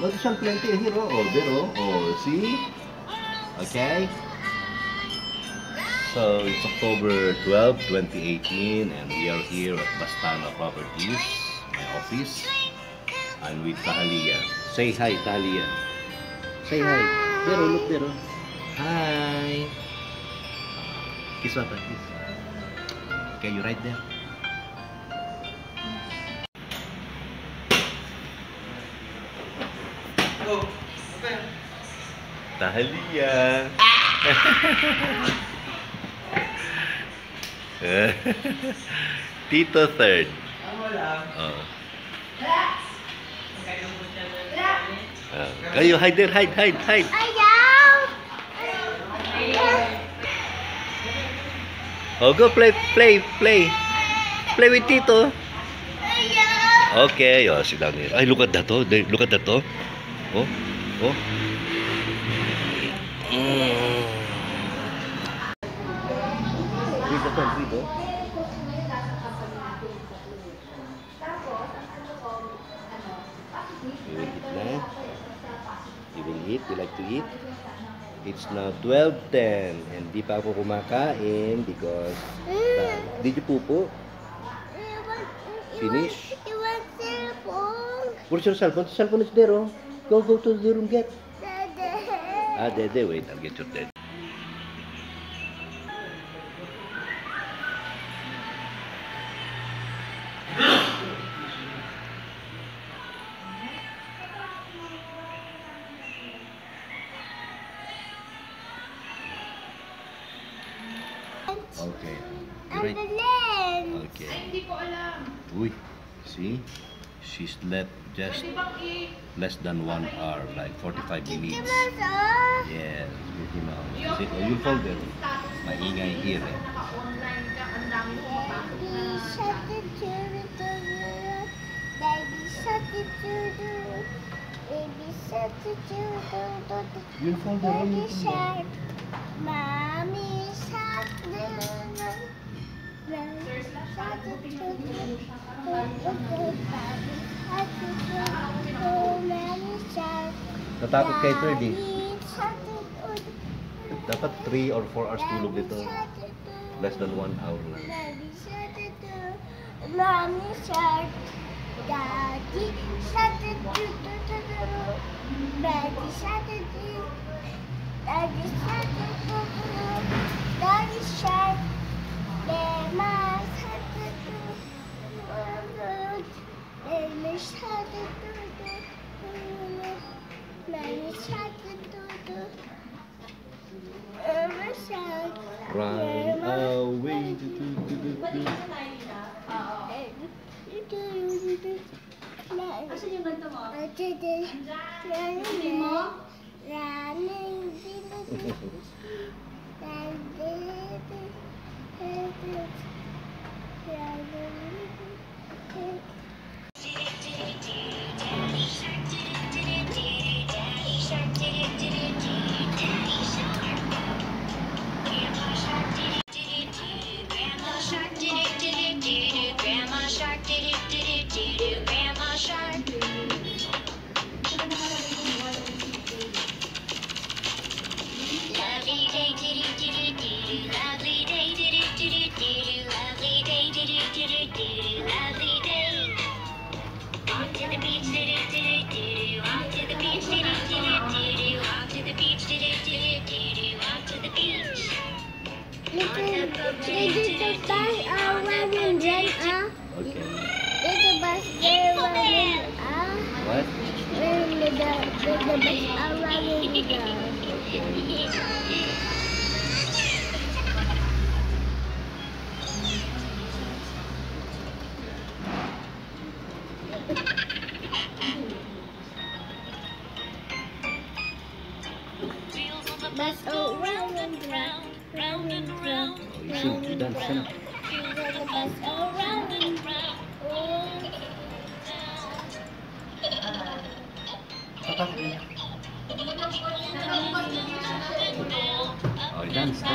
Magdasal plenty here, oh. Oh, there, oh. Oh, see? Okay? So, it's October 12, 2018, and we are here at Bastana Properties, my office. I'm with Tahalia. Say hi, Tahalia. Say hi. There, oh, look there, oh. Hi. Kiss Papa, kiss. Okay, you right there. Tahalia. Tito third. Oh. Kayo, hide there, hide. Oh, go play with Tito. Okay, oh, sit down here. Ay, look at that, oh. Look at that, oh. Oh. Read the phone, Tito. You will eat now. You will eat. You like to eat? It's now 12:10 and di pa ako kumakain because did you pupo? Finish? Where's your cellphone? The cellphone is there, oh. Go to the room, get. Dede, wait, I'll get your dede. Okay. Right. Okay. Hindi ko alam. Uy, see? She slept just less than 1 hour, like 45 minutes. Yes, Mickey Mouse. See, oh, you fold it. Maingay here. You fold it. Mommy shark. Natakot kay Third eh. Dapat 3 or 4 hours tulog dito. Less than 1 hour lang. Mommy shark. Daddy shark. Daddy shark. Daddy shark. Daddy shark. Run away. Asan yung ganito mo? Bus round and round, round and round. Oh, you should dance, huh? The bus round and round. Oh, dance. No.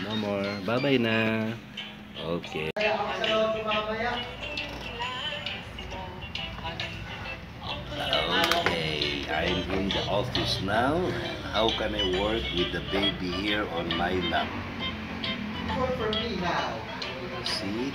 No more. Bye-bye na. Okay. Okay, I'm in the office now. How can I work with the baby here on my lap? Work for me now. See?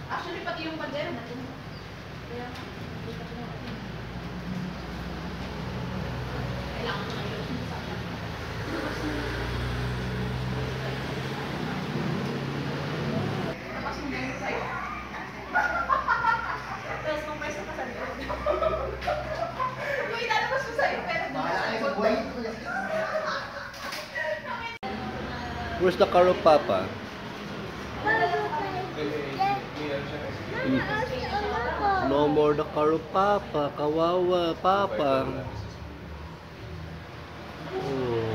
Actually, pati yung bandera natin. Kaya, kailangan ko na yun sa akin. Tapos mo ganyan sa'yo. Tapos kung pwesta ka sa likod. Yung ilalabas mo sa'yo, pero Bahala kayo sa buhay. Where's the car of Papa? No more the car of Papa. Kawawa, Papa. Oh.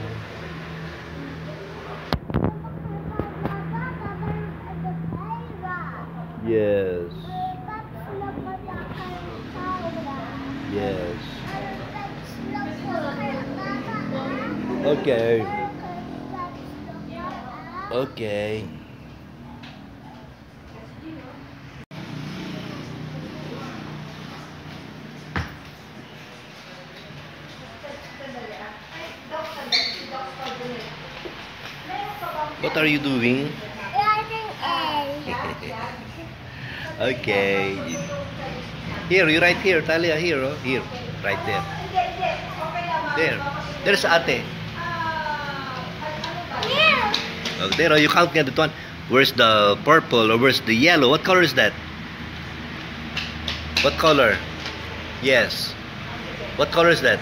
Yes. Yes. Okay. Okay. What are you doing? Okay. Here, you right here, Talia, here, oh. Here, right there. There. There's Ate. Oh, there, oh, you count that one. Where's the purple or where's the yellow? What color is that? What color? Yes. What color is that?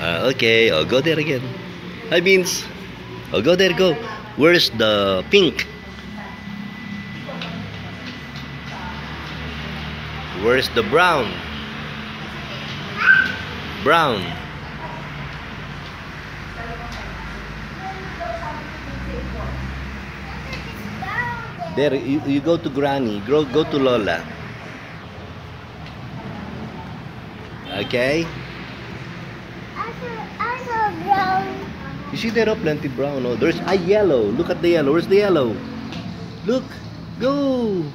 Okay, I'll go there again. Hi, Beans. I'll go there, go. Where's the pink? Where's the brown? Brown. There, you go to Granny. Go to Lola. Okay? You see there are plenty brown. Oh, there's a yellow. Look at the yellow. Where's the yellow? Look. Go.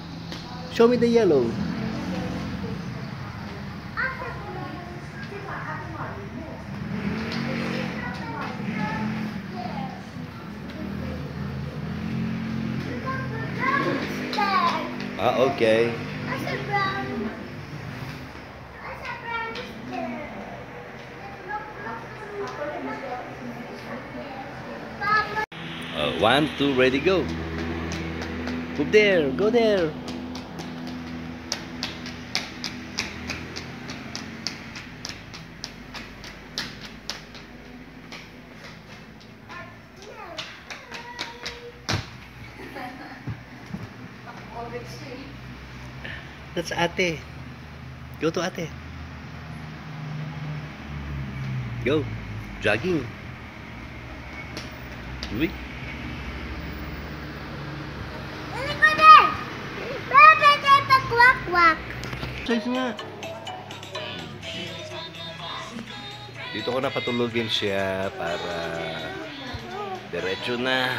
Show me the yellow. Okay. One, two, ready, go. Move there, go there. That's Ate. Go to Ate. Go. Jogging. Uy. Size nga. Dito ko na patulugin siya para diretso na.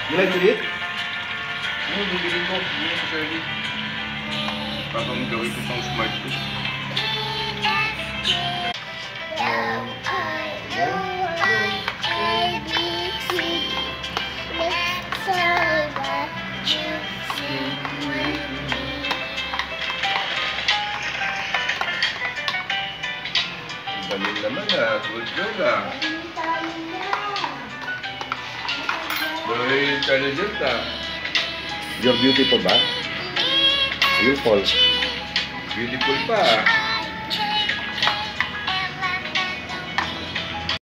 You like to eat? Oo, bibili ko. Bibili ko sa Shirley. Papang gawin ko pang smart food. Galing naman ah. Good girl ah. Very intelligent ah. You're beautiful ba? You're false. Beautiful pa ah.